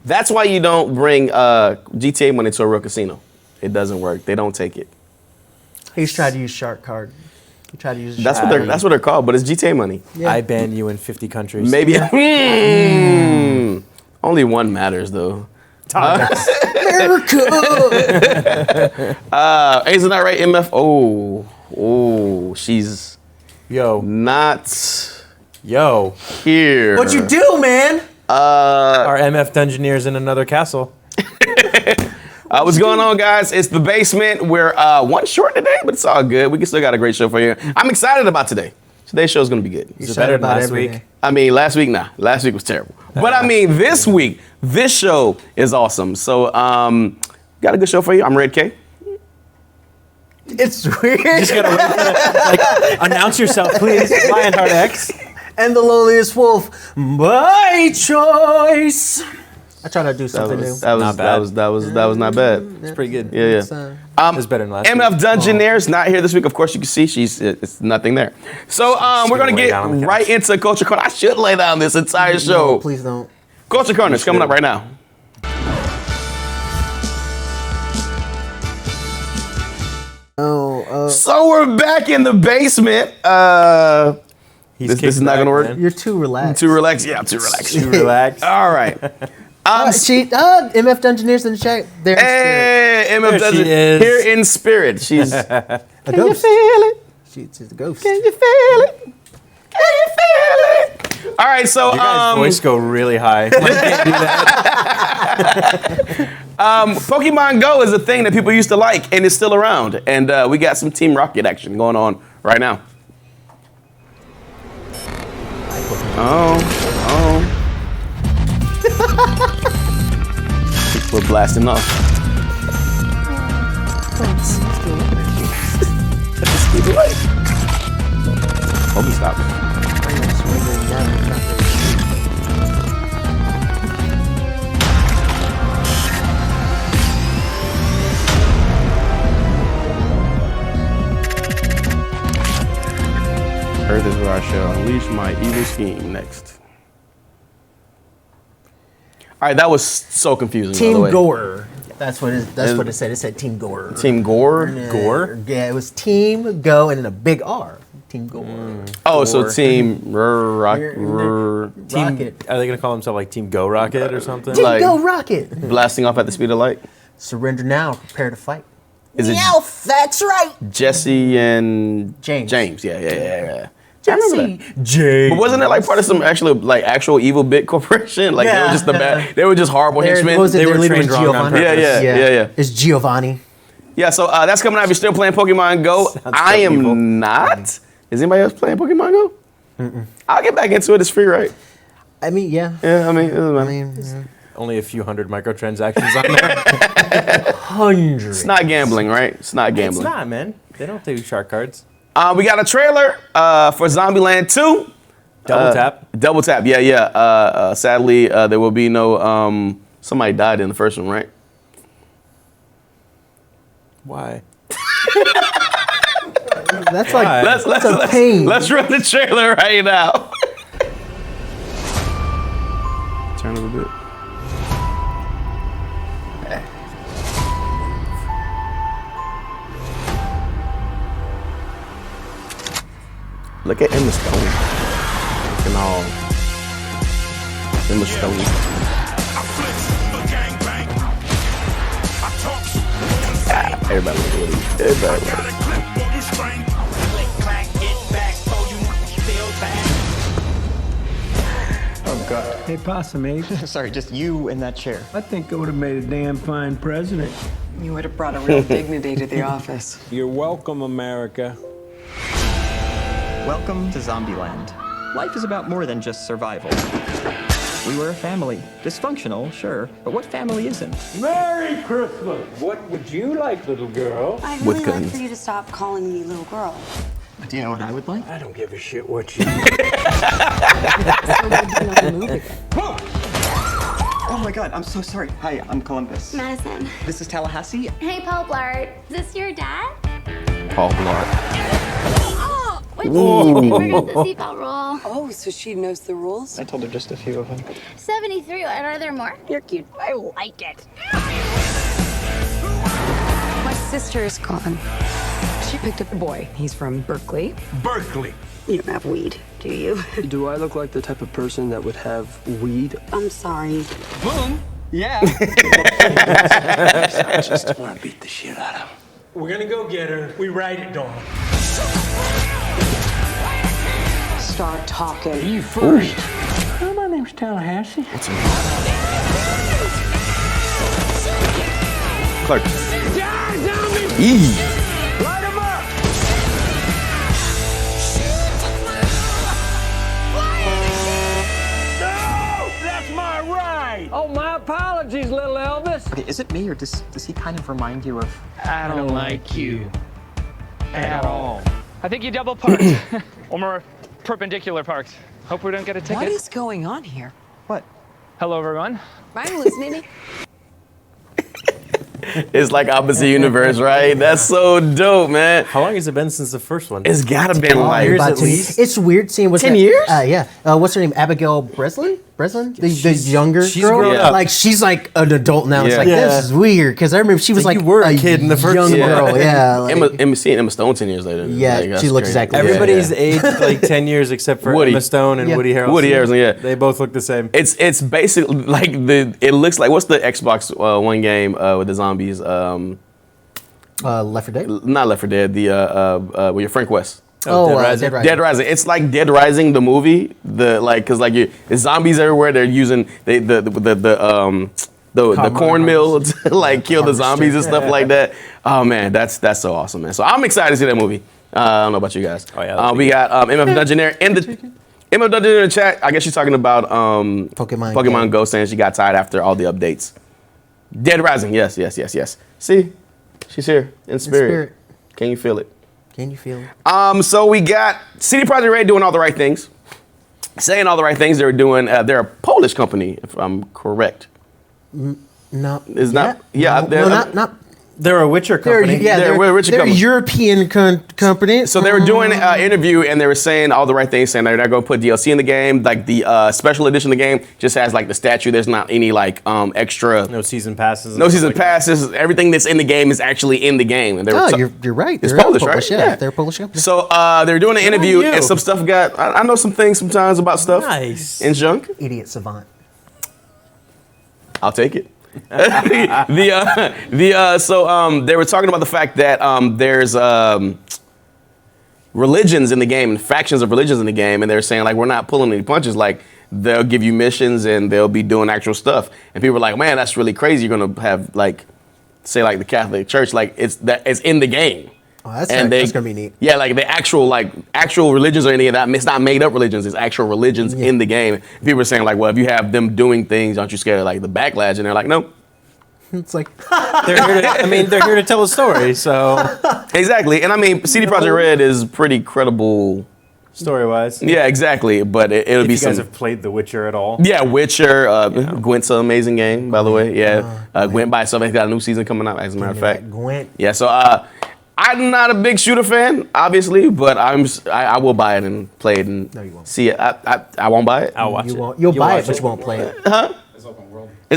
That's why you don't bring GTA money to a real casino. It doesn't work. They don't take it. He's tried to use Shark Card. He tried to use. That's what they're called, but it's GTA money. Yeah. I ban you in 50 countries. Maybe. Only one matters though. America. Isn't that right, MF? Oh, she's not Yo. here. What'd you do, man? Our MF Dungeoneers in another castle. What's going on, guys? It's the basement. We're one short today, but it's all good. We still got a great show for you. I'm excited about today. Today's show is going to be good. Is it better than last week? day. I mean, last week, nah. Last week was terrible. But I mean, this week, this show is awesome. So, got a good show for you. I'm Red K. It's weird. Just gotta wait for the, announce yourself, please. Lionheart X. And the loneliest wolf by choice. I try to do something new. That was not bad. It's pretty good. Yeah. It's better than last week. MF Dungeoneers not here this week. Of course, you can see it's nothing there. So we're gonna lay get down on the right into Culture Corner. I should lay down this entire show. No, please don't. Culture Corner is coming up right now. So we're back in the basement. This is not gonna work. Man. You're too relaxed. Too relaxed. Yeah, I'm too relaxed. Too relaxed. All right. MF Dungeoneers in the chat. There. Hey, MF There she Dungeon is. here in spirit. She's. Can A you ghost. feel it? She's a ghost. Can you feel it? Can you feel it? All right, so Your guys' voice go really high. I can't do that. Pokemon Go is a thing that people used to like, and it's still around. And we got some Team Rocket action going on right now. Oh. We're blasting off. At the speed of light. Pokey, stop. Earth is where I shall unleash my evil scheme next. All right, that was so confusing. by the Team way. Gore. That's what it said. It said Team Gore. Team Gore. Gore? Yeah, it was Team Go and then a big R. Team Gore. Oh, so Gore. Team Rocket. Are they gonna call themselves like Team Go Rocket or something? Team like- Go Rocket. blasting off at the speed of light. Surrender now. Prepare to fight. Is it Elf, that's right. Jesse and James. Yeah. I remember that. James. But wasn't it like part of some actual evil bit corporation? Like they Yeah. were just they were just horrible henchmen. They were leader was trained wrong on Giovanni. purpose. Yeah. It's Giovanni. Yeah, so that's coming out. If you're still playing Pokemon Go, I am evil. not. Is anybody else playing Pokemon Go? I'll get back into it. It's free, right? I mean, yeah. Yeah, I mean, it doesn't I matter. mean, Only a few hundred microtransactions on there. hundreds. It's not gambling, right? It's not It's gambling. not, man. They don't do shark cards. We got a trailer for Zombieland 2. Double tap. Double tap, yeah. Sadly, there will be no. Somebody died in the first one, right? Why? That's like Why? Let's a pain. let's run the trailer right now. Turn it a bit. Look at Emma Stone. Looking all Emma Stone. Everybody look at it. Everybody look at it. Oh, God. Hey, Possum Ape, Sorry, just you in that chair. I think I would have made a damn fine president. You would have brought a real dignity to the office. You're welcome, America. Welcome to Zombieland. Life is about more than just survival. We were a family. Dysfunctional, sure, but what family isn't? Merry Christmas. What would you like, little girl? I'd With really like guns. for you to stop calling me little girl. Do you know what I would like? I don't give a shit what you Oh my God, I'm so sorry. Hi, I'm Columbus. Madison. This is Tallahassee. Hey, Paul Blart. Is this your dad? Paul Blart. Wait, we forgot the seatbelt rule. Oh, so she knows the rules? I told her just a few of them. 73. Are there more? You're cute. I like it. My sister is gone. She picked up a boy. He's from Berkeley. Berkeley. You don't have weed, do you? Do I look like the type of person that would have weed? I'm sorry. Boom. Yeah. I just want to beat the shit out of him. We're gonna go get her. We ride it, Dawn. Start talking. You first. Oh, my name's Tallahassee. Clark. Die, zombie! Yee. Light 'em up! No! That's my ride! Oh, my apologies, little Elvis. Okay, is it me or does he kind of remind you of? I don't like you at all. I think you double parked. Or more perpendicular parked. Hope we don't get a ticket. What is going on here? What? Hello, everyone. I'm listening. It's like opposite universe, right? That's so dope, man. How long has it been since the first one? It's gotta been like years About at 10 least. It's weird seeing what's 10 years? Yeah. What's her name? Abigail Breslin? The younger she's girl. grown up. Like she's like an adult now. It's Yeah. like this is weird because I remember she was like like you were a kid in the first young one. girl. Yeah. Like, seeing Emma Stone 10 years later. Yeah, Like, that's she looks crazy. exactly Everybody's Yeah. aged like 10 years except for Woody. Emma Stone and Yeah. Woody Harrelson. Woody Harrelson, yeah. They both look the same. It's basically like it looks like, what's the Xbox One game with the zombies? Left 4 Dead. Not Left 4 Dead, with your Frank West. Oh, Dead Rising. Dead Rising. Dead Rising. It's like Dead Rising the movie. Cause there's zombies everywhere. They're using the cornmeal to like kill the zombies and stuff like that. Oh man, that's so awesome, man. So I'm excited to see that movie. I don't know about you guys. Oh, yeah, we got MF Dungeonaire in the MF Dungeonaire in the chat. I guess she's talking about Pokemon Go, saying she got tired after all the updates. Dead Rising. Yes. See, she's here in spirit. Can you feel it? Can you feel it? So we got CD Projekt Red doing all the right things, saying all the right things. They're doing. They're a Polish company, if I'm correct. No. Is not. Yeah. Not. They're a Witcher company. They're a Witcher they're a company. European company. So they were doing an interview and they were saying all the right things, saying they're not going to put DLC in the game. Like the special edition of the game just has like the statue. There's not any like extra. No season passes. No season passes. Everything that's in the game is actually in the game. And they were You're right. It's They're Polish, right? Yeah, they're a Polish company. So they're doing an interview you. and some stuff got. I know some things sometimes about stuff. Nice. In junk. Idiot savant. I'll take it. So they were talking about the fact that there's religions in the game and factions of religions in the game, and they're saying like we're not pulling any punches. Like they'll give you missions and they'll be doing actual stuff, and people are like, man, that's really crazy. You're gonna have like, say like the Catholic Church, like it's in the game. Oh, that's gonna be neat. Yeah, like the actual religions or any of that. It's not made up religions. It's actual religions in the game. People are saying like, well, if you have them doing things, aren't you scared of like the backlash? And they're like, no. It's like they're here to tell a story. So exactly, and I mean, CD Projekt Red is pretty credible story-wise. Yeah, exactly. But it'll be you some. guys have played The Witcher at all? Yeah, Witcher. Gwent's an amazing game, by the way. Yeah, Gwent by itself has got a new season coming out. As a matter of fact, Gwent. Yeah, so I'm not a big shooter fan, obviously, but I will buy it and play it and see it. I won't buy it. I'll watch it. You'll buy it, but you won't play it. Huh?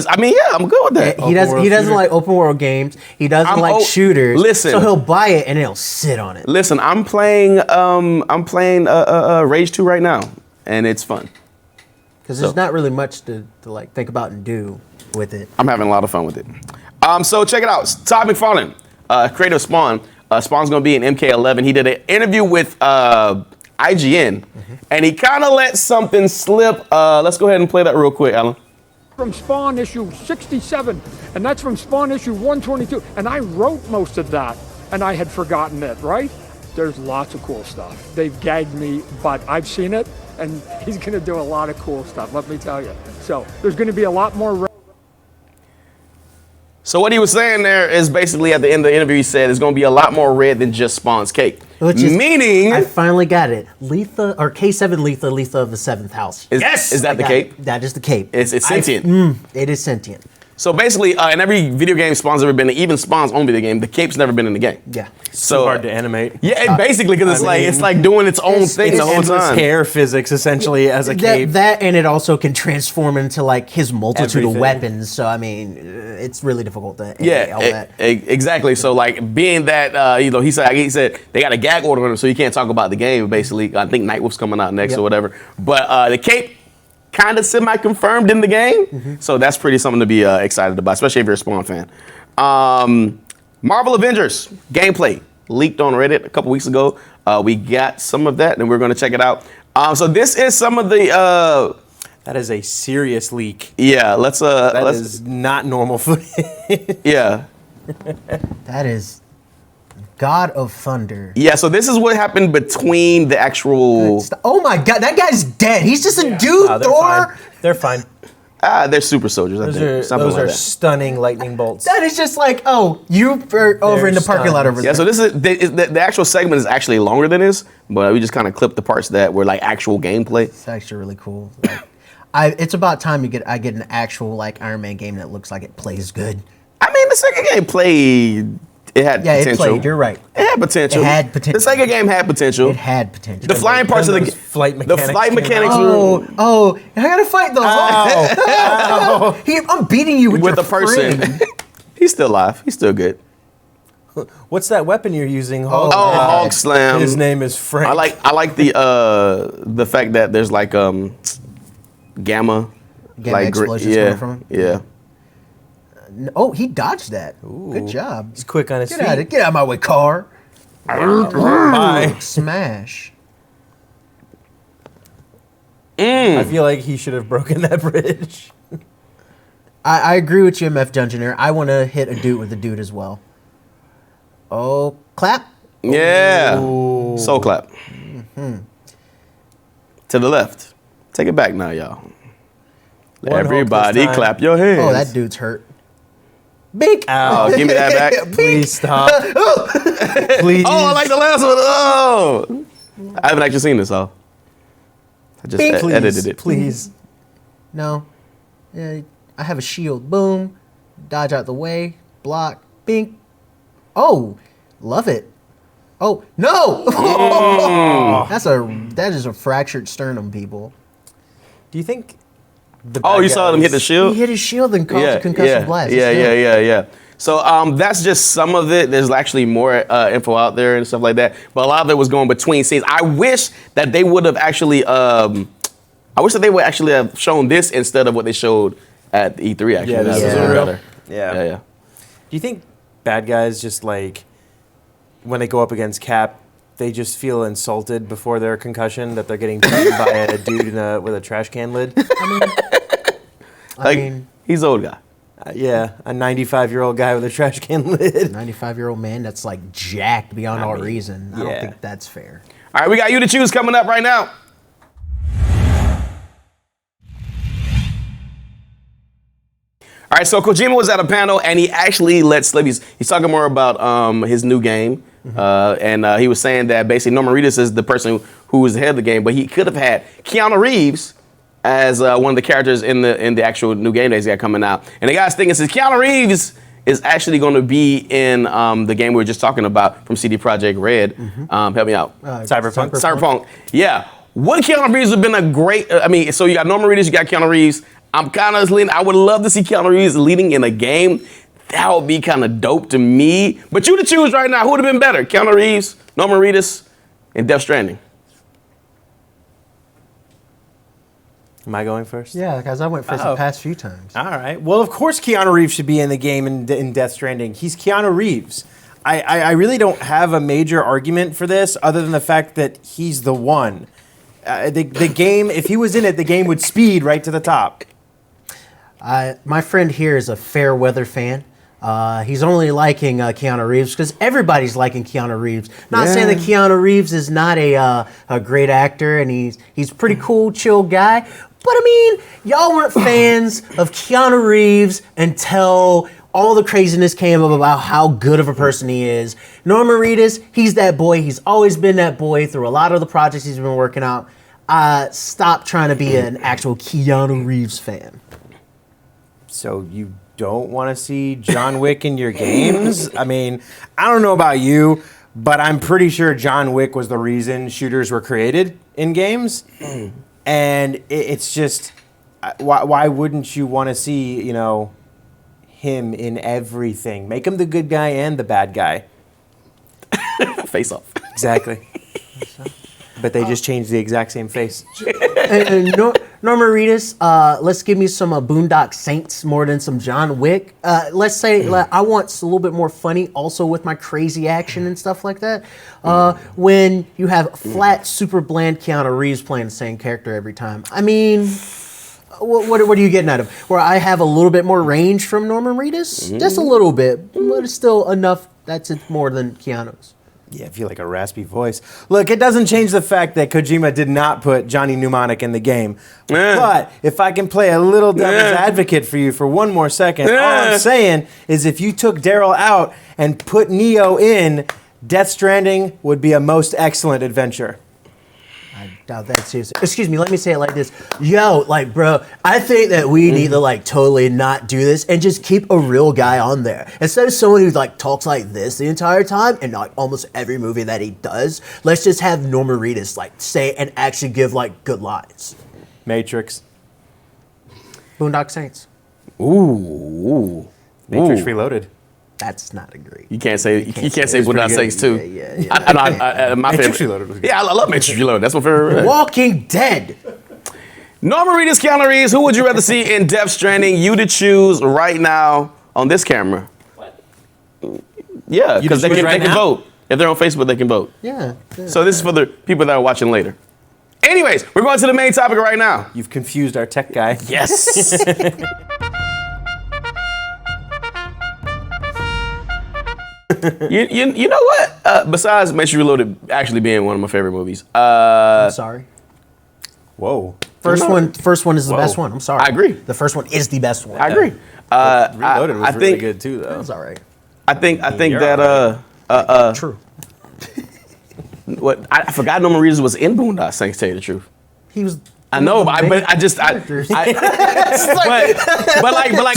I mean, yeah, I'm good with that. He doesn't like open world games. He doesn't like shooters. Listen, so he'll buy it and he'll sit on it. Listen, I'm playing Rage 2 right now, and it's fun. Because there's not really much to like think about and do with it. I'm having a lot of fun with it. So check it out. Todd McFarlane, creator of Spawn. Spawn's gonna be in MK11. He did an interview with IGN, and he kind of let something slip. Let's go ahead and play that real quick, Alan. From Spawn issue 67, and that's from Spawn issue 122, and I wrote most of that, and I had forgotten it, right? There's lots of cool stuff. They've gagged me, but I've seen it, and he's gonna do a lot of cool stuff, let me tell you. So there's gonna be a lot more. So what he was saying there is basically at the end of the interview, he said it's going to be a lot more red than just Spawn's cake. Meaning, I finally got it. Letha or K7 Letha of the Seventh House. Is that the cape? That is the cape. It's sentient. It is sentient. So basically, in every video game Spawn's ever been in, even Spawn's own video game, the cape's never been in the game. Yeah. So Too hard to animate. Yeah, basically, because it's mean, like doing its own thing the whole endless time. hair physics, essentially, as a cape. That and it also can transform into like his multitude Everything. of weapons. So I mean, it's really difficult to animate Yeah, all that. exactly. So like being that, he said they got a gag order on him, so you can't talk about the game. Basically, I think Nightwolf's coming out next or whatever. But the cape kind of semi-confirmed in the game, so that's pretty something to be excited about, especially if you're a Spawn fan. Marvel Avengers gameplay leaked on Reddit a couple weeks ago. We got some of that, and we're going to check it out. So this is some of the. That is a serious leak. Yeah, let's. That let's. is not normal footage. Yeah. That is God of Thunder. Yeah, so this is what happened between the actual. Oh my God, that guy's dead. He's just a dude, They're Thor. fine. They're fine. They're super soldiers. I think. Those like are that. stunning lightning bolts. That is just like, oh, you are over in the parking lot over there. Yeah, so this is the actual segment is actually longer than this, but we just kind of clipped the parts that were like actual gameplay. It's actually really cool. Like, it's about time I get an actual like Iron Man game that looks like it plays good. I mean, the second game played. It had potential. It played. You're right. It had potential. It had potential. The second game had potential. It had potential. The flying parts of the flight mechanics. The flight mechanics Oh, I gotta fight those. I'm beating you with with your a person. friend. He's still alive. He's still good. What's that weapon you're using? Hulk Slam. His name is Frank. I like the fact that there's like gamma like explosions coming from him? Yeah. Oh, he dodged that. Good job. He's quick on his feet. Get out of my way, car. Bye. Smash. I feel like he should have broken that bridge. I agree with you, MF Dungeoneer. I want to hit a dude with a dude as well. Oh, clap. Yeah. Soul clap. To the left. Take it back now, y'all. Everybody clap your hands. Oh, that dude's hurt. Bink. Oh, give me that back. Please stop. Please. Oh, I like the last one. Oh. I haven't actually seen this, though. I just edited it. Please. No. Yeah, I have a shield. Boom. Dodge out the way. Block. Bink. Oh, love it. Oh, no. That is a fractured sternum, people. Do you think You saw him hit the shield? He hit his shield and caused a concussive blast. Yeah. So that's just some of it. There's actually more info out there and stuff like that. But a lot of it was going between scenes. I wish that they would have actually. I wish that they would actually have shown this instead of what they showed at the E3. Actually, Yeah, this is real. Yeah. Do you think bad guys just like when they go up against Cap, they just feel insulted before their concussion that they're getting beaten by a dude with a trash can lid? I mean, he's an old guy. Yeah, a 95-year-old guy with a trash can lid. 95-year-old man that's like jacked beyond all reason. I don't yeah. think that's fair. All right, we got You to Choose coming up right now. All right, so Kojima was at a panel and he actually let slip. He's talking more about his new game. And he was saying that basically Norman Reedus is the person who was the head of the game, but he could have had Keanu Reeves as one of the characters in the actual new game that he's got coming out. And the guy's thinking, since Keanu Reeves is actually going to be in the game we were just talking about from CD Projekt Red. Help me out. Cyberpunk. Yeah. Would Keanu Reeves have been a great, so you got Norman Reedus, you got Keanu Reeves. I'm kind of leaning, I would love to see Keanu Reeves leading in a game. That would be kind of dope to me. But you to choose right now, who would have been better? Keanu Reeves, Norman Reedus, and Death Stranding. Am I going first? Yeah, because I went first the past few times. All right. Well, of course Keanu Reeves should be in the game in Death Stranding. He's Keanu Reeves. I really don't have a major argument for this other than the fact that he's the one. The game, if he was in it, the game would speed right to the top. My friend here is a fair weather fan. He's only liking Keanu Reeves because everybody's liking Keanu Reeves. Not saying that Keanu Reeves is not a great actor and he's pretty cool, chill guy. But I mean, y'all weren't fans of Keanu Reeves until all the craziness came up about how good of a person he is. Norman Reedus, he's that boy. He's always been that boy through a lot of the projects he's been working out. Stop trying to be an actual Keanu Reeves fan. So you don't want to see John Wick in your games. I mean, I don't know about you, but I'm pretty sure John Wick was the reason shooters were created in games. And it's just, why wouldn't you want to see, him in everything? Make him the good guy and the bad guy. Face off. Exactly. But they just changed the exact same face. Norman Reedus, let's give me some Boondock Saints more than some John Wick. Let's say I want a little bit more funny also with my crazy action and stuff like that. When you have flat, super bland Keanu Reeves playing the same character every time. I mean, what are you getting out of? Where I have a little bit more range from Norman Reedus? Just a little bit, but it's still enough that's it more than Keanu's. Yeah, I feel like a raspy voice. Look, it doesn't change the fact that Kojima did not put Johnny Mnemonic in the game. But if I can play a little devil's advocate for you for one more second, all I'm saying is if you took Daryl out and put Neo in, Death Stranding would be a most excellent adventure. I doubt that seriously. Excuse me, let me say it like this. Yo, bro, I think that we need to totally not do this and just keep a real guy on there. Instead of someone who talks like this the entire time and almost every movie that he does, let's just have Norman Reedus say and actually give good lines. Matrix. Boondock Saints. Ooh. Matrix Reloaded. That's not a great. You can't say Boondock Saints too. Yeah. My Matrix favorite. Reloaded was good. Yeah, I love Matrix Reloaded. That's my favorite. Walking Dead. Norman Reedus, Keanu Reeves. Who would you rather see in Death Stranding? You to choose right now on this camera. What? Yeah, because they can vote. If they're on Facebook, they can vote. Yeah. So this is for the people that are watching later. Anyways, we're going to the main topic right now. You've confused our tech guy. Yes. You know what? Besides Matrix Reloaded actually being one of my favorite movies. I'm sorry. Whoa. First one is the best one. I'm sorry. I agree. The first one is the best one. I agree. Reloaded was I really think, good too, though. That's all right. I think that True. What I forgot Norman Reedus was in Boondock Saints, to tell you the truth. He was. I know, but but Did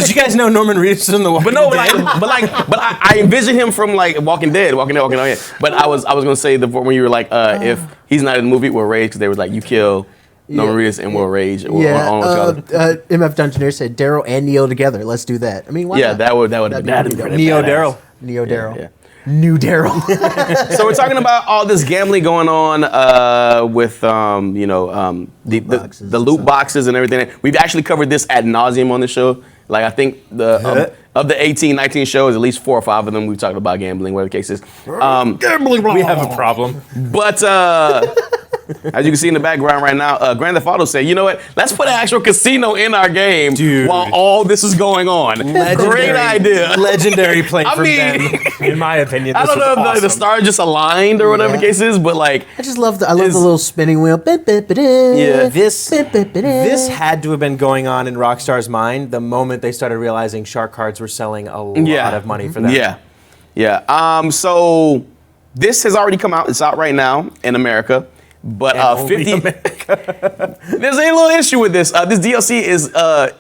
you guys know Norman Reedus in the Walking Dead? But I envision him from Walking Dead. But I was gonna say when you were if he's not in the movie, we'll rage because they were you kill Norman Reedus and we'll rage. MF Dungeoneer said Daryl and Neo together. Let's do that. I mean, why not? that would have been Neo Daryl. Neo Daryl. Yeah. New Daryl. So we're talking about all this gambling going on with the loot boxes and everything. We've actually covered this ad nauseum on the show. I think of the 18, 19 shows, at least 4 or 5 of them we've talked about gambling, whatever the case is. Gambling. We have a problem. But as you can see in the background right now, Grand Theft Auto said, you know what? Let's put an actual casino in our game while all this is going on. Great idea. Legendary play from them, in my opinion. I don't know if the stars just aligned or whatever the case is, but I just love the little spinning wheel. Yeah. This had to have been going on in Rockstar's mind the moment they started realizing shark cards were selling a lot of money for them. Yeah. So this has already come out. It's out right now in America. But 50. There's a little issue with this. This DLC is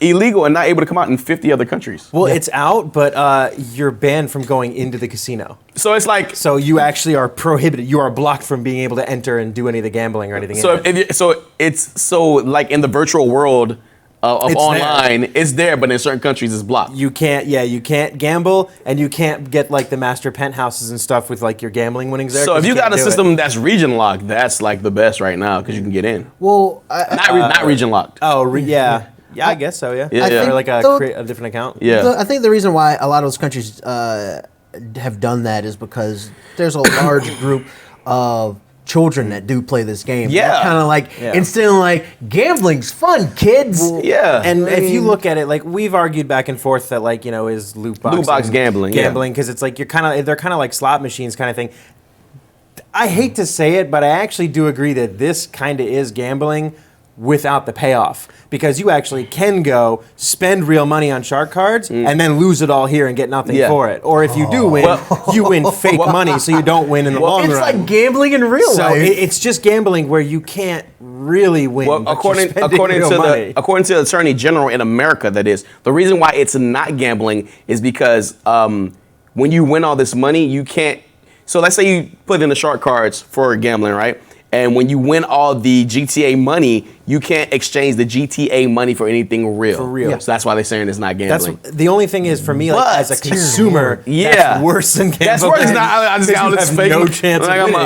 illegal and not able to come out in 50 other countries. Well, it's out, but you're banned from going into the casino. So it's so you actually are prohibited. You are blocked from being able to enter and do any of the gambling or anything. So it's in the virtual world of It's online, there. it's there, but in certain countries it's blocked. You can't gamble, and you can't get the master penthouses and stuff with your gambling winnings there. So if you got a system that's region locked, that's the best right now because you can get in. Well, not region locked. Yeah, I guess so. Yeah, Yeah. Or create a different account. Yeah, I think the reason why a lot of those countries have done that is because there's a large group of children that do play this game. Yeah. Kind of instilling gambling's fun, kids. Yeah. And if you look at it, we've argued back and forth that is loot box gambling because it's they're kind of like slot machines kind of thing. I hate to say it, but I actually do agree that this kind of is gambling, without the payoff, because you actually can go spend real money on shark cards and then lose it all here and get nothing for it. Or if you do win, you win fake money, so you don't win in the long It's run. like gambling in real So life. it's just gambling where you can't really win. Well, but you're according spending real to money. the Attorney General in America, that is the reason why it's not gambling is because when you win all this money, you can't. So let's say you put in the shark cards for gambling, right? And when you win all the GTA money, you can't exchange the GTA money for anything real. For real. So that's why they're saying it's not gambling. That's the only thing is for me, like, But- as a consumer, Yeah. that's worse than gambling. That's worse. It's not. I just got all this have fake. no chance like, of winning.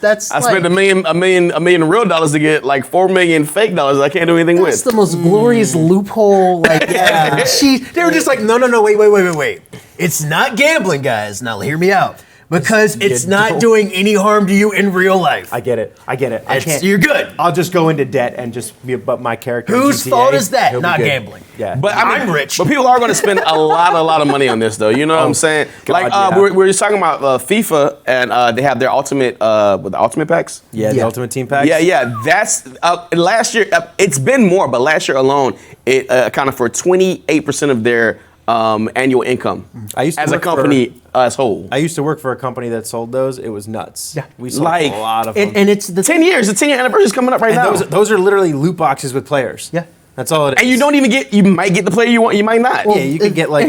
That's I like, spent a million real dollars to get like 4 million fake dollars. I can't do anything that's with. the most glorious loophole. Like, they were just like, no, wait. It's not gambling, guys. Now hear me out. Because it's not don't- doing any harm to you in real life. I get it. I It's- you're good. I'll just go into debt and just be but my character. in Whose GTA, fault is that? he'll be Not good. gambling. Yeah, But I mean, I'm rich. But people are going to spend a lot of money on this, though. You know what I'm saying? God, Like yeah. we're just talking about FIFA, and they have their ultimate with the ultimate packs. yeah, the Yeah. Ultimate Team Pack. Yeah. That's last year. It's been more, but last year alone, it accounted for 28% of their annual income. I used to as a work company as whole. I used to work for a company that sold those. It was nuts. Yeah. We sold Like- a lot of them. And it's the 10 years. The 10-year anniversary is coming up right And now. those are literally loot boxes with players. Yeah. That's all it is. And you don't even get. You might get the player you want. You might not. Yeah, you can get like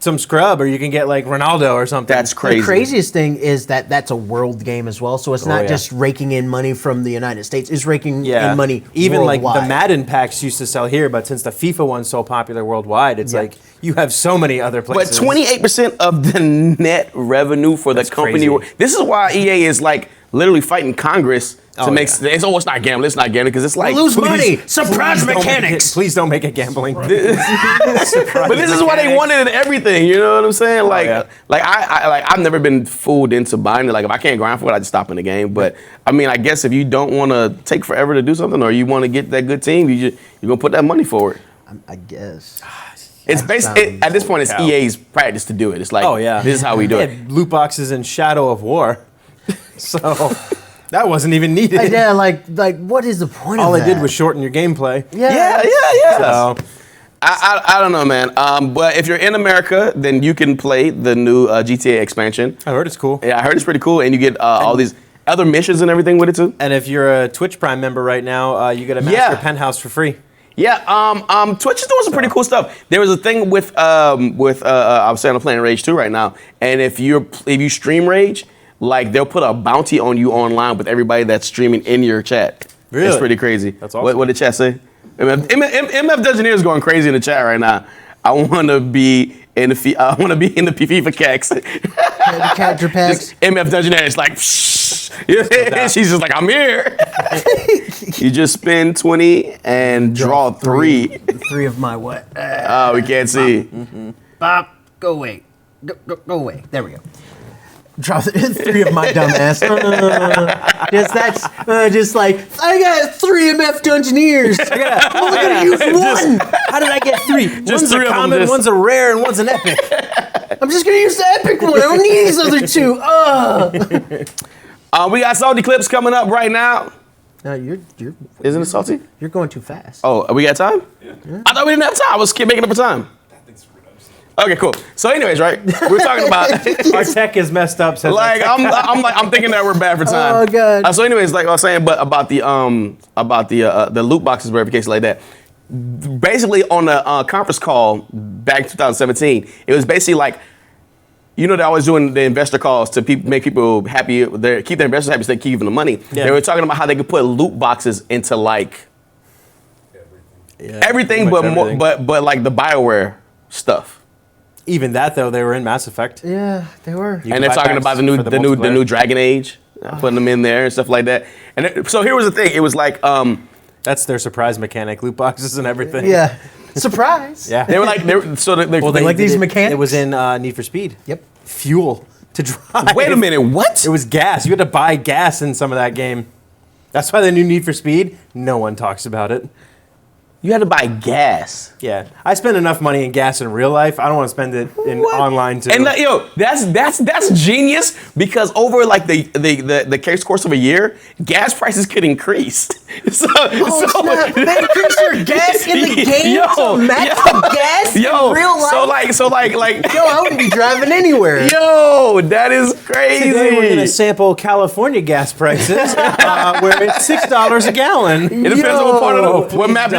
some scrub, or you can get like Ronaldo or something. That's crazy. The craziest thing is that that's a world game as well. So it's not yeah. just raking in money from the United States. It's raking Yeah, in money even like worldwide. the Madden packs used to sell here, but since the FIFA one's so popular worldwide, it's like you have so many other But places. 28% of the net revenue for the company. crazy. This is why EA is like literally fighting Congress to Oh, make. yeah. It's not gambling. It's not gambling because it's like lose please- money. Surprise Please don't make it- mechanics. Please don't make it gambling. But this is why they wanted it in everything. You know what I'm saying? Like, yeah. I've never been fooled into buying it. Like, if I can't grind for it, I just stop in the game. But I mean, I guess if you don't want to take forever to do something, or you want to get that good team, you're gonna put that money forward. I guess. It's basically at this point, it's cow. EA's practice to do it. It's like, Oh yeah, this is how we do They it. had loot boxes in Shadow of War, so that wasn't even needed. Yeah, like what is the point All of I that? did was shorten your gameplay. Yeah. So I don't know, man. But if you're in America, then you can play the new GTA expansion. I heard it's cool. Yeah, I heard it's pretty cool, and you get all these other missions and everything with it too. And if you're a Twitch Prime member right now, you get a Master Yeah. Penthouse for free. Yeah, Twitch is doing some pretty cool stuff. There was a thing with I was saying I'm playing Rage 2 right now, and if you stream Rage, like they'll put a bounty on you online with everybody that's streaming in your chat. Really? It's pretty crazy. That's awesome. What did chat say? MF Dungeoneer is going crazy in the chat right now. I want to be in the FIFA cacks. The capture packs. MF Dungeoneer is like, she's just like, I'm here. You just spend 20 and draw 3. 3 of my what? Oh, we can't see. Bob, go away. Go away. There we go. Drop 3 of my dumb ass. Just like, I got 3 MF Dungeoneers. I'm only going to use 1. How did I get 3? Just One's 3 a of them, common, just- one's a rare, and one's an epic. I'm just going to use the epic one. I don't need these other 2. We got Salty Clips coming up right now. No, you're Isn't it salty? you're going too fast. Oh, we got time? Yeah. I thought we didn't have time. I was keep making up a time. Okay, cool. So, anyways, right? We're talking about Our tech is messed up. Says like I'm thinking that we're bad for time. Oh, God. So, anyways, like I was saying, but about the loot boxes, whatever case like that. Basically, on the conference call back in 2017, it was basically like, you know, they're always doing the investor calls to make people happy. Keep their investors happy, so they keep giving them money. Yeah. They were talking about how they could put loot boxes into like everything, pretty but much more, everything. but like the BioWare stuff. Even that though, they were in Mass Effect. Yeah, they were. You And can they're buy talking packs about for the new multiplayer. Dragon Age, putting them in there and stuff like that. And so here was the thing. It was like That's their surprise mechanic, loot boxes and everything. Yeah. Surprise. Yeah. they were like they like these did it- mechanics? It was in Need for Speed. Yep. Fuel to drive. Wait a minute, what? It was gas. You had to buy gas in some of that game. That's why the new Need for Speed, no one talks about it. You had to buy gas. Yeah, I spend enough money in gas in real life. I don't want to spend it in online too. And that's genius because over like the course of a year, gas prices could increase. Snap. They increase your gas in the game to match the gas in real life. So like, yo, I wouldn't be driving anywhere. Yo, that is crazy. Today we're gonna sample California gas prices, where it's $6 a gallon. It depends on what part of what map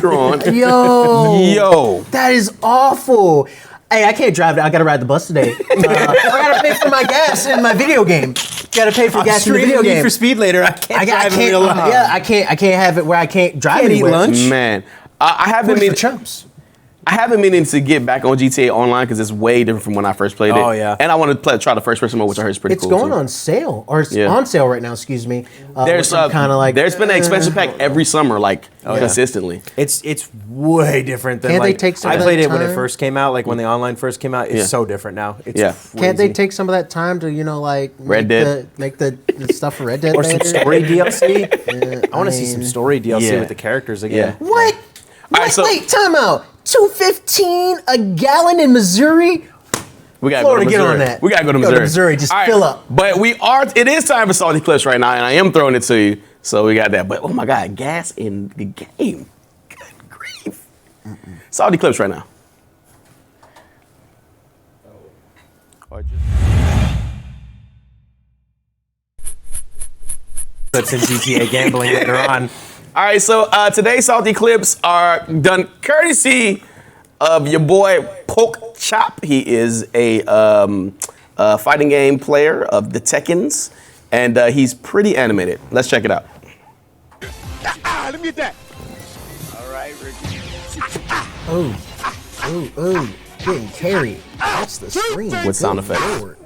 you're on. Yo, that is awful. Hey, I can't drive. I gotta ride the bus today. I gotta pay for my gas in my video game. Gotta pay for gas in the video game. For speed later. I can't drive in real life. Yeah, I can't have it where I can't drive Can't eat anywhere. lunch. Man, I haven't been chumps. I haven't meaning to get back on GTA Online because it's way different from when I first played it. Oh, yeah. And I want to try the first person mode, which I heard is pretty cool. It's going too. on sale, or it's on sale right now. Excuse me. There's kind of like there's been an expansion pack every summer, like consistently. It's way different than Can't they like take some I of played that it when it time? first came out. Like when the online first came out, it's so different now. It's Can't they crazy. take some of that time to make the stuff for Red Dead or some better? story DLC? I want to see some story DLC with the characters again. What? Right, Wait, time out. $2.15 a gallon in Missouri. We gotta Florida, go to get Missouri. on that. We gotta go to Go Missouri. to Missouri, just fill up. But it is time for Salty Clips right now, and I am throwing it to you. So we got that. But oh my God, gas in the game. Good grief. Salty Clips right now. Clips in GTA gambling later on. All right, so today's Salty Clips are done courtesy of your boy Poke Chop. He is a fighting game player of the Tekkens, and he's pretty animated. Let's check it out. Let me get that. All right, Ricky. Oh, getting carried. That's the scream. With sound effects. Lord.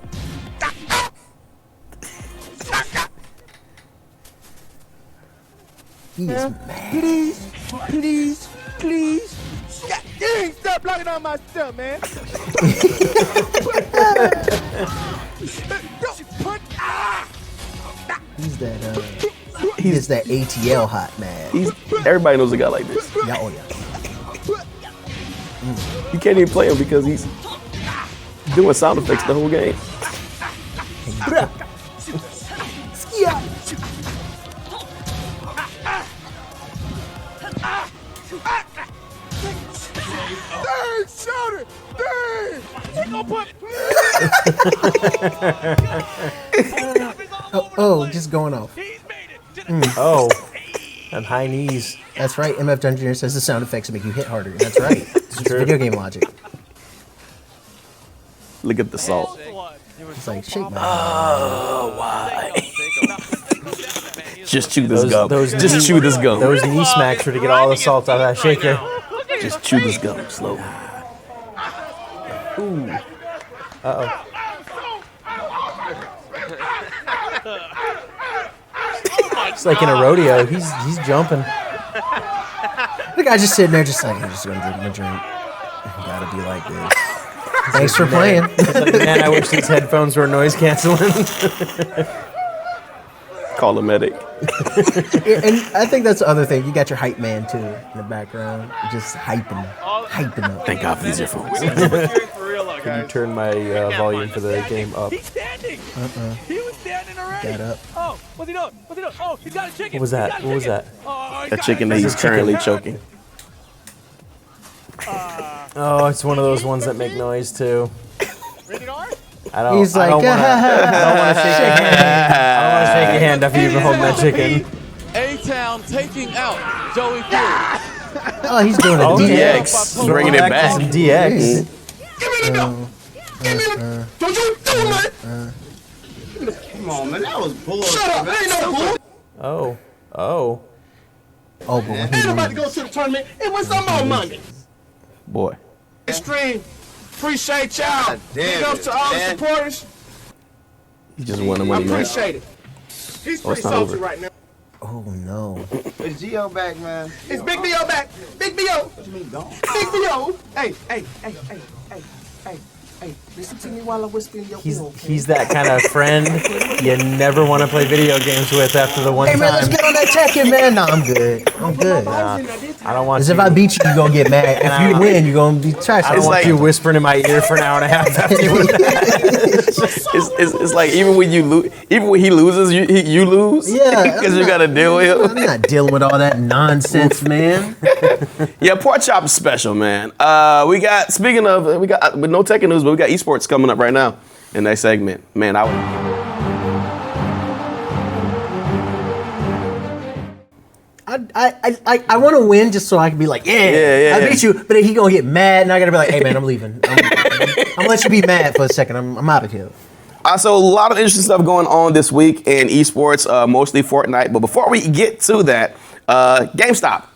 He's mad. Please. God dang, stop blocking on my stuff, man. He's that ATL hot man. Everybody knows a guy like this. Yeah, oh yeah. You can't even play him because he's doing sound effects the whole game. Dang, shoot it. Dang. He gonna put... Just going off. Oh, and high knees. That's right. MF Dungeoneer says the sound effects make you hit harder. That's right. It's video game logic. Look at the salt. It's like shake my Oh, why? Just chew this gum. Just chew this gum. Those knee smacks were to get all the salt out of that shaker. Just chew this gum slowly. Ooh. Uh-oh. It's like in a rodeo. He's jumping. The guy's just sitting there, just like, I'm just gonna drink my drink. You gotta be like this. Thanks for playing. Like, man, I wish these headphones were noise canceling. Call a medic. And I think that's the other thing. You got your hype man too in the background, just hyping up. Thank God for these earphones. Can you turn my volume for the game up? He's standing. He was standing already. Get up. Oh, what's he doing? What's he doing? Oh, he's got a chicken. What was that? What was that? That chicken that he's currently choking. Oh, it's one of those ones that make noise too. I don't. He's like, I don't want to shake your hand. I don't want to shake your hand after you've been holding that chicken. A-Town taking out Joey Fury. Oh, he's doing a DX. He's bringing it back. Some DX. Give me the gun. Give me the Don't you do it, man. Come on, man. That was bullshit. Shut up. Ain't no bull. Oh. Oh. Oh, but when Ain't nobody go to the tournament. It was some more money. Boy. Extreme. Appreciate y'all. Big ups to all the supporters. He just won the I money, man. appreciate it. He's Oh, it's pretty not salty over. right now. Oh no. Is Gio back, man? It's Big B.O. back. Big B.O. What you mean, gone? Big B.O. Hey. Hey, listen to me while I whisper in your ear, okay? He's that kind of friend you never want to play video games with after the one Hey man, time. let's get on that Tekken, man. No, I'm good. I'm good. I don't want As you. if I beat you, you gonna get mad. If you win, you gonna be trash. I don't want you whispering in my ear for an hour and a half after you win. It's like even when he loses, you lose. Yeah, because you got to deal with him. I'm not dealing with all that nonsense, man. Yeah, Pork Chop is special, man. We got with no Tekken news, but we got esports coming up right now in that segment. Man, I want to win just so I can be like, I beat you. But then he gonna get mad, and I gotta be like, hey man, I'm leaving. I'm gonna let you be mad for a second. I'm out of here. So a lot of interesting stuff going on this week in esports, mostly Fortnite. But before we get to that, GameStop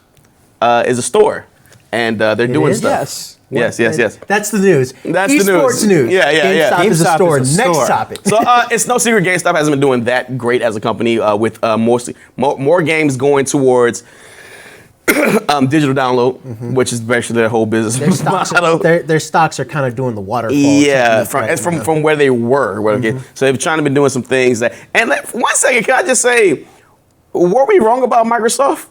is a store, and they're doing stuff. Yes. That's the news. That's esports the news. Yeah. GameStop is a store. Next topic. So it's no secret GameStop hasn't been doing that great as a company with mostly more games going towards digital download, which is basically their whole business model. Their stocks are kind of doing the waterfall. Yeah, from where they were. So they've trying to be doing some things that. And 1 second, can I just say, were we wrong about Microsoft?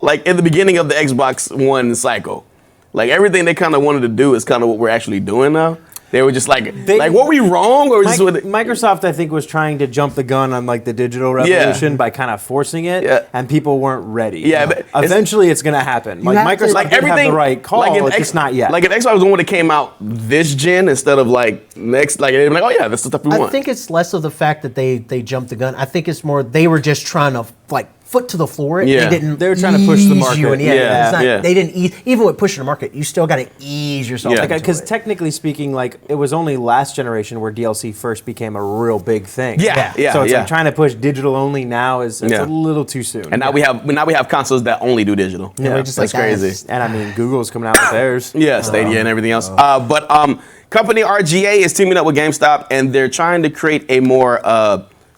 Like in the beginning of the Xbox One cycle. Like everything they kind of wanted to do is kind of what we're actually doing now. They were just like were we wrong or just Microsoft? I think was trying to jump the gun on like the digital revolution by kind of forcing it, and people weren't ready. Yeah, but eventually it's going to happen. Like Microsoft did have the right call, it's just not yet. Like if Xbox One would have came out this gen instead of like next, like they'd be like, oh yeah, that's the stuff we want. I think it's less of the fact that they jumped the gun. I think it's more they were just trying to like foot to the floor. Yeah. They were trying to push the market. They didn't ease. Even with pushing the market, you still got to ease yourself. Because technically speaking, like it was only last generation where DLC first became a real big thing. So it's like trying to push digital only now is a little too soon. And now we have consoles that only do digital. Yeah, just that's crazy. And I mean, Google's coming out with theirs. Yeah, Stadia and everything else. But company RGA is teaming up with GameStop, and they're trying to create a more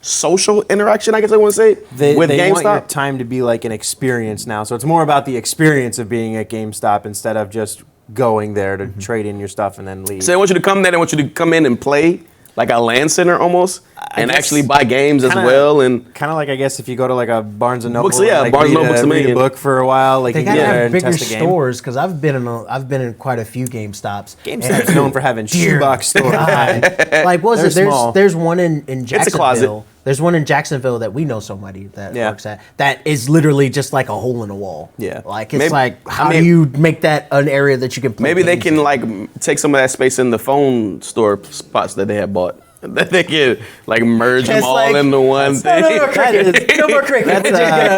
social interaction, I guess I want to say, with they GameStop. Want your time to be like an experience now. So it's more about the experience of being at GameStop instead of just going there to trade in your stuff and then leave. So they want you to come there, they want you to come in and play like a LAN center almost, and actually buy games as well. And kind of like, I guess, if you go to like a Barnes & Noble, books, Barnes & Noble books read a book for a while, like they you gotta can get there have and bigger test a game. stores because I've been in quite a few GameStops. GameStop's known for having shoebox stores. Like what was it? There's one in Jacksonville. It's a closet. There's one in Jacksonville that we know somebody that works at. That is literally just like a hole in the wall. Yeah. Like it's how do you make that an area that you can play maybe they games can in? like take some of that space in the phone store spots that they had bought. That they can like merge them all into one thing. No more cricket. We're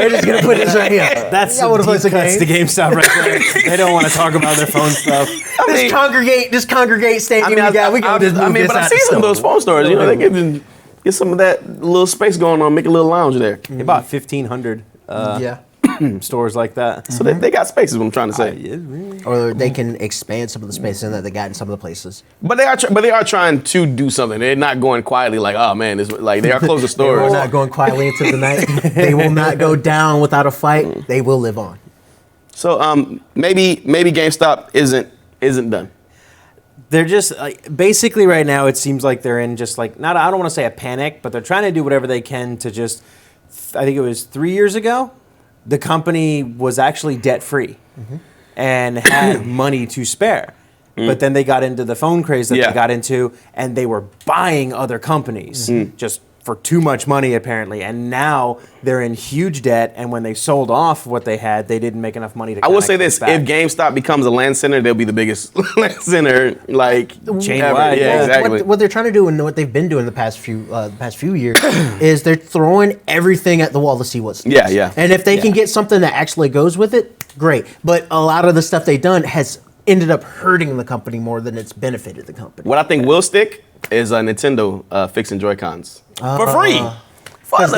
just gonna put this right here. That's the cuts to GameStop right there. They don't want to talk about their phone stuff. This congregate stadium we got. We can just move this but out I see the some of store. those phone stores. You know, they can get some of that little space going on, make a little lounge there. About 1,500 stores like that. So they got spaces. Is what I'm trying to say. Or they can expand some of the space in that they got in some of the places. But they are trying to do something. They're not going quietly like, oh man, it's like they are closing They stores. will not going quietly into the night. They will not go down without a fight. They will live on. So maybe GameStop isn't done. They're just basically right now. It seems like they're in just like I don't want to say a panic, but they're trying to do whatever they can to just. I think it was 3 years ago, the company was actually debt free and had money to spare. But then they got into the phone craze that they got into, and they were buying other companies just for too much money apparently. And now they're in huge debt. And when they sold off what they had, they didn't make enough money to. I will say this: if GameStop becomes a LAN center, they'll be the biggest LAN center chain wide. Yeah, exactly. What they're trying to do and what they've been doing the past few years is they're throwing everything at the wall to see what sticks. Yeah. And if they can get something that actually goes with it, great. But a lot of the stuff they've done has ended up hurting the company more than it's benefited the company. What I think will stick is Nintendo fixing Joy-Cons for free. Because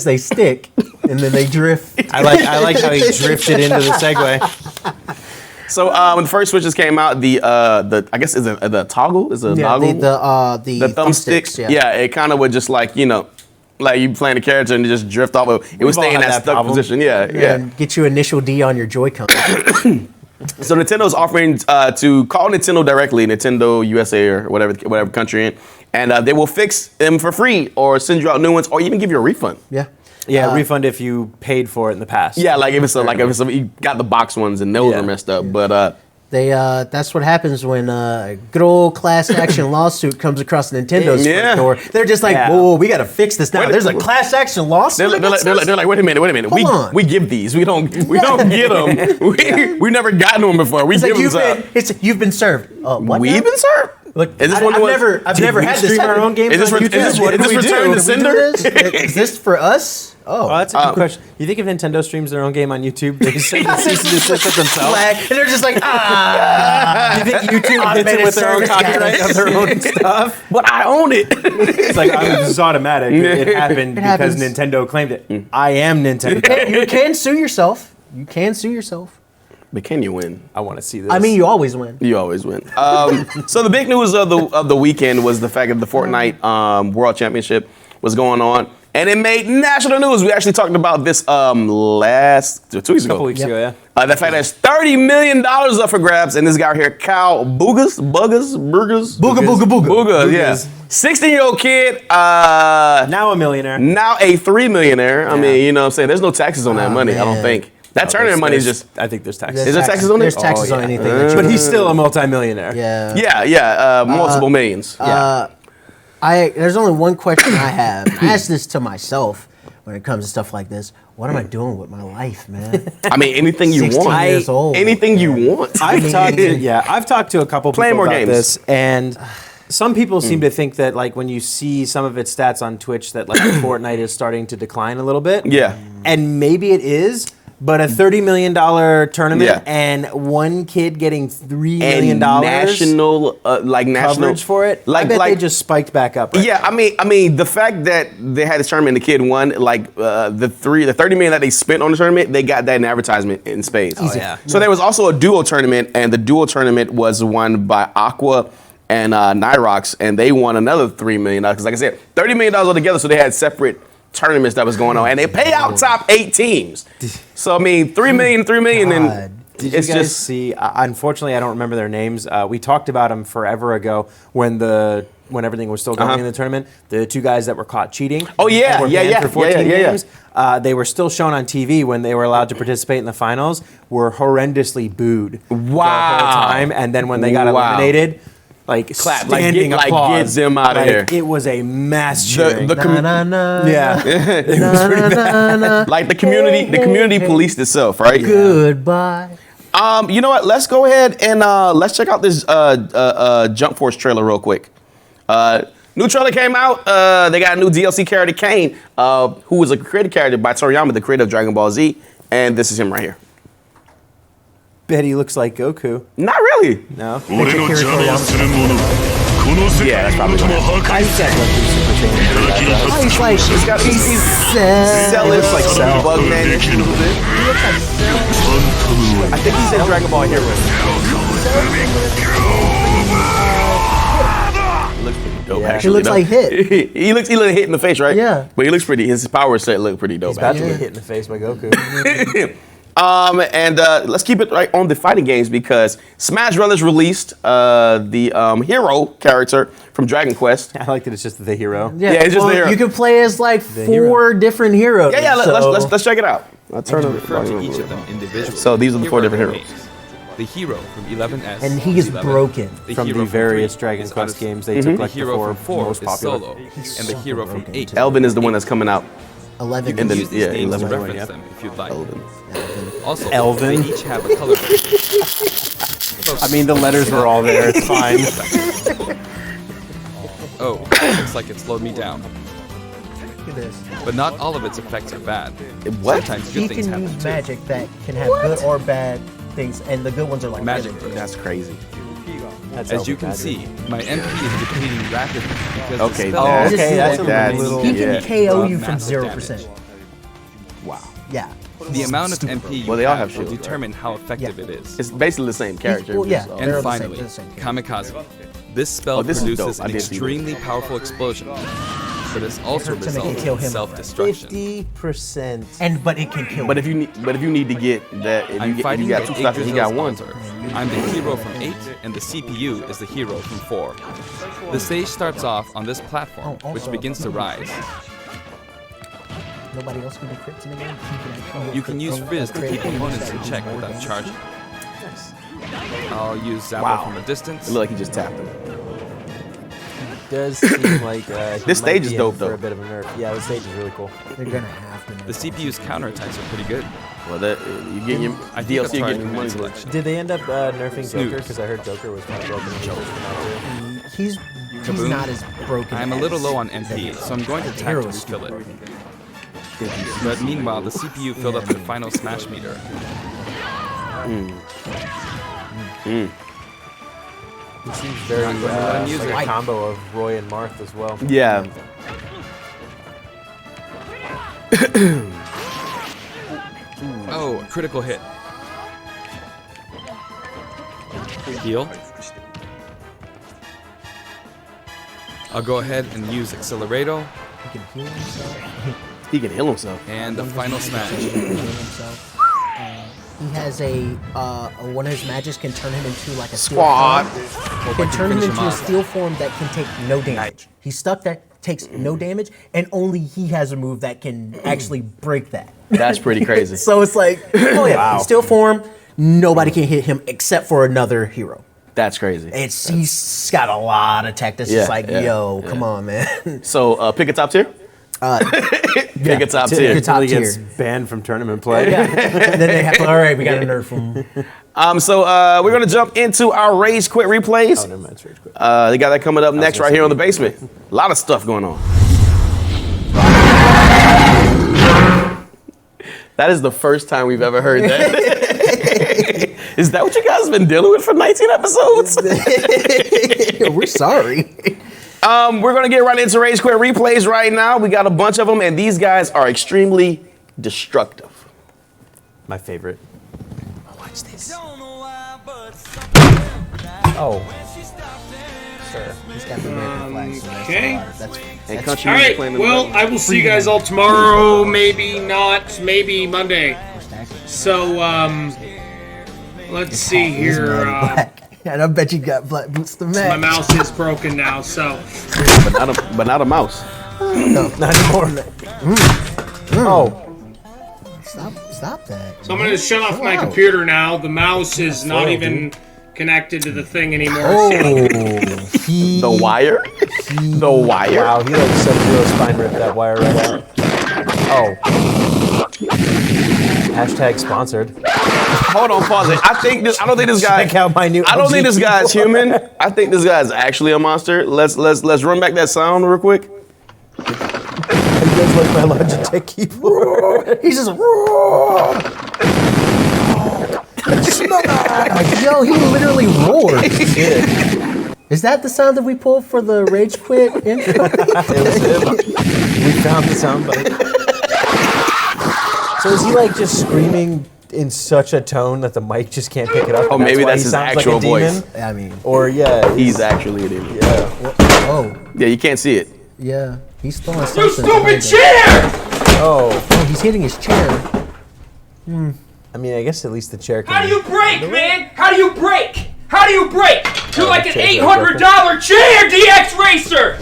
they stick and then they drift. I like how he drifted into the segue. So when the first Switches came out, the I guess is the toggle is a toggle. The thumbsticks. Yeah, it kind of would just like you playing the character and it just drift off. It would stay in that stuck position. Yeah. And get you initial D on your Joy-Con. So Nintendo's offering to call Nintendo directly, Nintendo USA or whatever country in, and they will fix them for free or send you out new ones or even give you a refund. Yeah. Yeah, refund if you paid for it in the past. Yeah, like if you got the box ones and those are messed up, but. That's what happens when a good old class action lawsuit comes across Nintendo's front door. They're just like, whoa, we got to fix this now. There's a class action lawsuit. They're like, wait a minute. We give these. We don't get them. We've never gotten them before. We give them. You've been served. What? We've been served. Look, I've never had this our own games. Is this Return to Sender? Is this for us? Oh, that's a good question. You think if Nintendo streams their own game on YouTube, they send the cease and desist at themselves? And they're just like, You think YouTube hits it with their own copyright of their own stuff? But I own it. It's like, this is automatic. It happened because Nintendo claimed it. I am Nintendo. You can sue yourself. But can you win? I want to see this. I mean, you always win. You always win. So the big news of the weekend was the fact that the Fortnite World Championship was going on, and it made national news. We actually talked about this 2 weeks ago. A couple weeks ago, yeah. The fact that there's $30 million up for grabs, and this guy here, Kyle Booga, yeah, 16-year-old kid, now a millionaire, now a $3 millionaire. I mean, you know what I'm saying? There's no taxes on that money. I don't think. That tournament money is just. I think there's taxes. Is there taxes on it? There's taxes on anything. But he's still a multimillionaire. Yeah. Multiple millions. There's only one question I have. I ask this to myself when it comes to stuff like this. What am I doing with my life, man? I mean, anything you 16 want. years old. Anything you want. I've talked to a couple people more about games. this, and some people seem to think that, like, when you see some of its stats on Twitch, that like Fortnite is starting to decline a little bit. Yeah. And maybe it is. But a $30 million tournament and one kid getting $3 million national coverage for it, I bet they just spiked back up. Right now. I mean, the fact that they had this tournament and the kid won, like the $30 million that they spent on the tournament, they got that in advertisement in spades. Oh, yeah. So there was also a duo tournament, and the duo tournament was won by Aqua and Nyrox, and they won another $3 million because, like I said, $30 million altogether. So they had separate tournaments that was going on, and they pay out top 8 teams. So I mean, $3 million, and did you guys see? Unfortunately, I don't remember their names. We talked about them forever ago when everything was still going in the tournament. The 2 guys that were caught cheating. Oh yeah, were banned for 14 games. They were still shown on TV when they were allowed to participate in the finals. Were horrendously booed the whole time, and then when they got eliminated. Like clap, standing applause. Get them out of here. It was a mass cheering. Like the community policed itself, right? Goodbye. You know what? Let's go ahead and let's check out this Jump Force trailer real quick. New trailer came out. They got a new DLC character, Kane, who was a created character by Toriyama, the creator of Dragon Ball Z, and this is him right here. Bet he looks like Goku. Not really. No. Yeah, that's probably what he's selling like Cell. Bugman. I think he's in Dragon Ball Heroes. Looks pretty dope. Actually, he looks like Hit. he looks Hit in the face, right? Yeah. But he looks pretty. His power set look pretty dope. He's about to get hit in the face by Goku. And let's keep it right on the fighting games because Smash Brothers released the hero character from Dragon Quest. I like that it's just the hero. Yeah, it's just the hero. You can play as like 4 different heroes. Yeah, let's check it out. Let's turn it. Refer to each of them individually. So these are the 4 different heroes. The hero from 11S, and he is broken from the various Dragon Quest games. They took like the 4 most popular. Solo, and the hero from 8. Elvin is the one that's coming out. 11. And then, use these names to reference them if you'd like. Also, Elvin. they each have a color. I mean, the letters were all there. It's fine. Oh, looks like it slowed me down. Look at this. But not all of its effects are bad. What? Sometimes He good things can happen use too. magic that can have good or bad things, and the good ones are like Magic. really good. That's crazy. As you can see, my MP is depleting rapidly because Okay, the spell that's a little. He can KO you from massive 0%. Wow. Yeah. The amount of MP you Well, they all have will shields, determine how effective it is. It's basically the same character. Well, yeah. so- They're And the same- finally, they're the same Kamikaze. This spell Oh, this is produces dope. I an did see this. extremely powerful explosion. but this also hurt to make it results kill in him. self-destruction. 50%. But it can kill. But if you need to get that, if I'm you fighting got the two stuff, you got one. sponsor. I'm the hero from 8, and the CPU is the hero from 4. The stage starts off on this platform, which begins to rise. Nobody else can do crits in the game. You can use Fizz to keep opponents in check without charging. I'll use Zappo from a distance. It looked like he just tapped him. Does seem like This stage is dope, for though. a bit of a nerf. Yeah, this stage is really cool. They're gonna have to. The CPU's counterattacks are pretty good. Well, that you get your I think I'll DLC, you try get your command money. selection. Did they end up nerfing Snooze. Joker? Because I heard Joker was kind of broken. He's Kaboom. not as broken. I'm a little low on MP, so I'm going to tap to refill it. But meanwhile, the CPU filled up the final smash meter. It seems very music. like a combo of Roy and Marth as well. Yeah. Oh, critical hit. Heal. I'll go ahead and use Accelerator. He can heal himself. He can heal himself. And the final smash. He has one of his magics can turn him into like a Squad. Steel form. Can turn him finish him into a off. steel form that can take no damage. He's stuck that takes no damage, and only he has a move that can actually break that. That's pretty crazy. So it's like, oh yeah, steel form. Nobody can hit him except for another hero. That's crazy. He's got a lot of tech. That's just like, yo, come on, man. So pick a top tier. Pick a top tier. Top Until he tier. gets banned from tournament play. And then they have to, all right, we got to nerf him. So we're gonna jump into our Rage Quit replays. Oh, never mind. It's Rage Quit. They got that coming up next right here on the basement. A lot of stuff going on. That is the first time we've ever heard that. Is that what you guys have been dealing with for 19 episodes? We're sorry. We're gonna get right into Rage Quit replays right now. We got a bunch of them, and these guys are extremely destructive. My favorite. Watch this. Oh. Sure. He's got the American flag. So Okay. And country All music right. playing in the Well, background. I will see you guys all tomorrow. Maybe not. Maybe Monday. So, let's see here. And I bet you got Black Boots the My Mac. mouse is broken now, so. but not a mouse. No, not anymore. Oh. Stop that. So I'm going to shut off my computer now. The mouse is not even connected to the thing anymore. The wire? The wire? Wow, he like Sub-Zero spine ripped that wire right out. Oh. Hashtag sponsored. Hold on, pause it. I don't think this guy. Check out my new I don't think this LG guy's keyboard. human. I think this guy's actually a monster. Let's run back that sound real quick. You guys like my Logitech keyboard? He's just yo, he literally roared. Is that the sound that we pulled for the Rage Quit intro? It was him. We found the soundbite. So is he like just screaming in such a tone that the mic just can't pick it up? Oh, and maybe why that's he his sounds actual like a demon? voice. I mean, Or yeah, He's actually a demon. yeah. oh, Yeah, you can't see it. yeah, he's throwing You something. stupid behind him. chair! Oh, Oh, he's hitting his chair. I mean, I guess at least the chair can. How do you break, man? How do you break? How do you break? You're like an chair's $800 chair, DX Racer!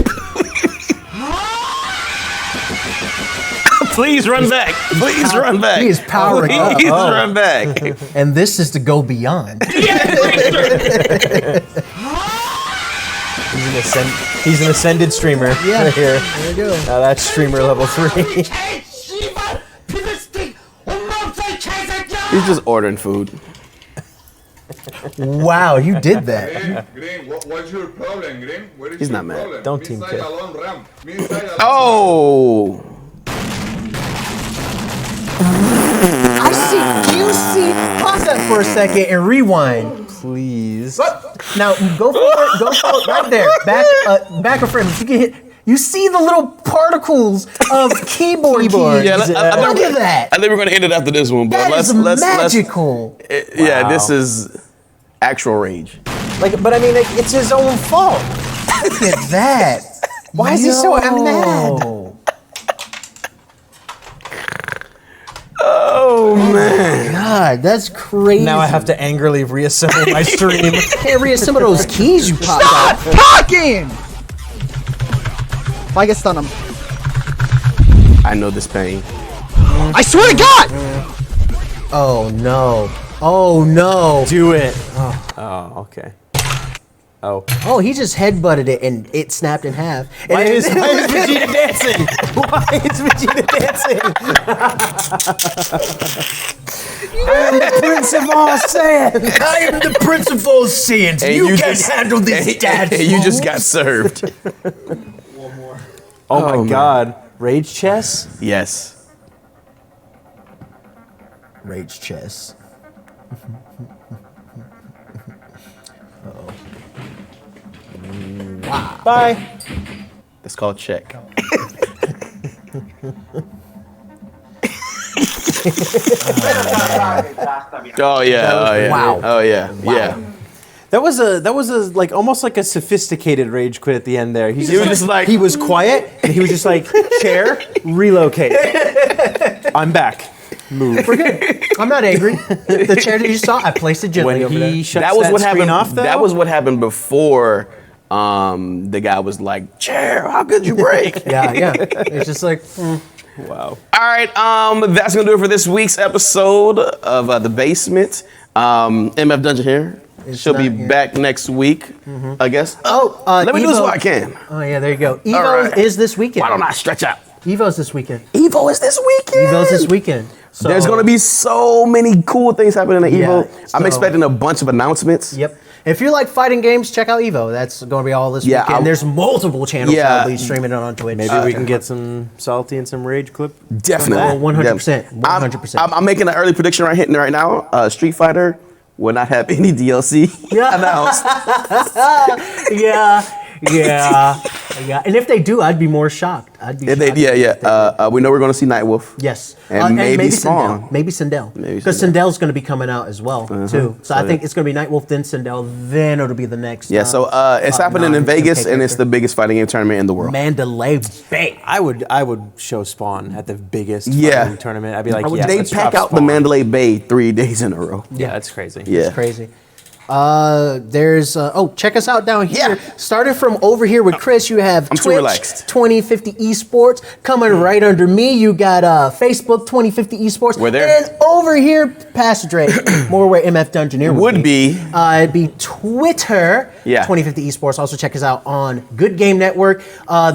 Please run back. Please run back. He is powering up. Please run back. And this is to go beyond. He's an ascended streamer. Yeah, Right here. there you go. Now that's streamer level 3. He's just ordering food. Wow, you did that. Green, what's your problem, Green? What is He's your not mad. problem? Don't team kill. Alone, Ram. Oh. I see. Do you see? Pause that for a second and rewind. Please. Now go forward. Go forward. Right there. Back a frame. You can hit. You see the little particles of keyboard keys. Yeah, Look at that. I think we're gonna end it after this one, but That is let's magical. Yeah, this is actual rage. Like, but I mean, it's his own fault. Look at that. Why is he so mad? Oh man. God, that's crazy. Now I have to angrily reassemble my stream. Can't reassemble those keys you popped out. Talking! If I get stunned, I know this pain. I swear to God! Oh no. Oh no. Do it. Oh, okay. Oh. Oh, he just headbutted it and it snapped in half. Why is Vegeta dancing? Why is Vegeta dancing? I am the Prince of all Saiyans. I am the Prince of all Saiyans. And You can't handle this, Dad. And you just got served. Oh my God. Rage chess? Yes. Rage chess. Wow. Bye. That's called check. Oh yeah. Oh yeah. Wow. Oh yeah. Yeah. That was a like almost like a sophisticated rage quit at the end there. He was just like he was quiet and he was just like chair relocate. I'm back. Move. We're good. I'm not angry. The chair that you saw, I placed it gently over there. That was what happened. That was what happened before. The guy was like, "Chair, how could you break?" Yeah. It's just like, wow. All right, that's gonna do it for this week's episode of The Basement. MF Dungeon here. She'll be back next week, I guess. Let me do this while I can. Oh yeah, there you go. Evo All right. is this weekend. Why don't I stretch out? Evo's this weekend. Evo is this weekend. Evo's this weekend. So, There's gonna be so many cool things happening at Evo. Yeah, I'm so- expecting a bunch of announcements. Yep. If you like fighting games, check out Evo. That's going to be all this Yeah, weekend. There's multiple channels that'll be streaming it on Twitch. Maybe we can get some salty and some rage clip. Definitely. 100%. 100%. I'm making an early prediction right now. Street Fighter will not have any DLC announced. Yeah. And if they do, I'd be more shocked. I'd be shocked. We know we're going to see Nightwolf. Yes. And maybe Spawn. Maybe Sindel. Because Sindel's going to be coming out as well, too. So I think it's going to be Nightwolf, then Sindel, then it'll be the next. Yeah, so it's happening in Vegas, and it's the biggest fighting game tournament in the world. Mandalay Bay. I would show Spawn at the biggest fighting tournament. I'd be like, yeah, they let's pack drop out the Spawn. Mandalay Bay 3 days in a row. Yeah, that's crazy. Yeah. It's crazy. There's check us out down here. Starting from over here with Chris, you have I'm too Twitch relaxed. 2050 Esports. Coming right under me, you got Facebook 2050 Esports. We're there. And then over here, past Drake, more where MF Dungeoneer Would be. It'd be Twitter 2050 Esports. Also check us out on Good Game Network.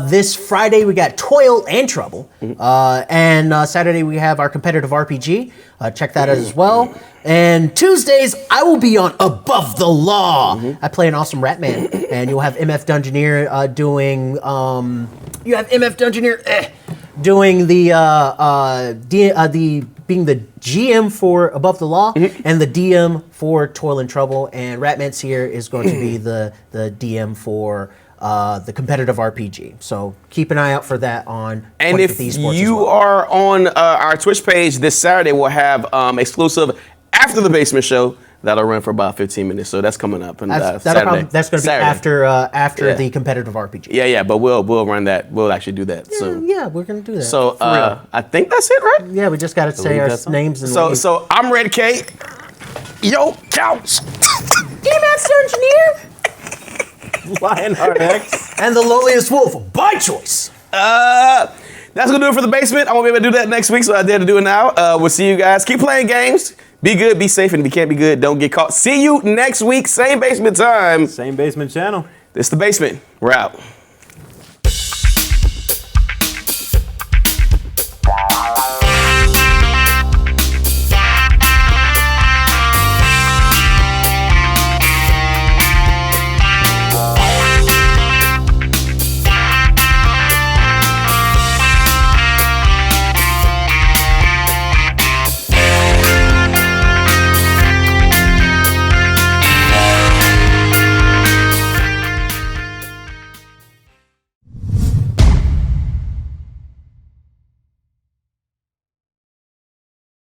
This Friday we got Toil and Trouble, and Saturday we have our competitive RPG. Check that out as well. And Tuesdays, I will be on Above the Law. I play an awesome Ratman, and you'll have MF Dungeoneer doing. You have MF Dungeoneer doing the being the GM for Above the Law and the DM for Toil and Trouble. And Ratman's here is going to be the DM for the competitive RPG. So keep an eye out for that on. And if you are on our Twitch page this Saturday, we'll have exclusive After the Basement show that'll run for about 15 minutes. So that's coming up. And Saturday. That's going to be after the competitive RPG. Yeah, but we'll run that. We'll actually do that soon. Yeah, we're going to do that. So I think that's it, right? Yeah, we just got to say our names and So I'm Red K. Yo, couch. MF Dungeoneer. Lionheart X. And the lowliest wolf by choice. That's gonna do it for the basement. I won't be able to do that next week, so I dare to do it now. We'll see you guys. Keep playing games. Be good, be safe, and if you can't be good, don't get caught. See you next week, same basement time. Same basement channel. It's the basement. We're out.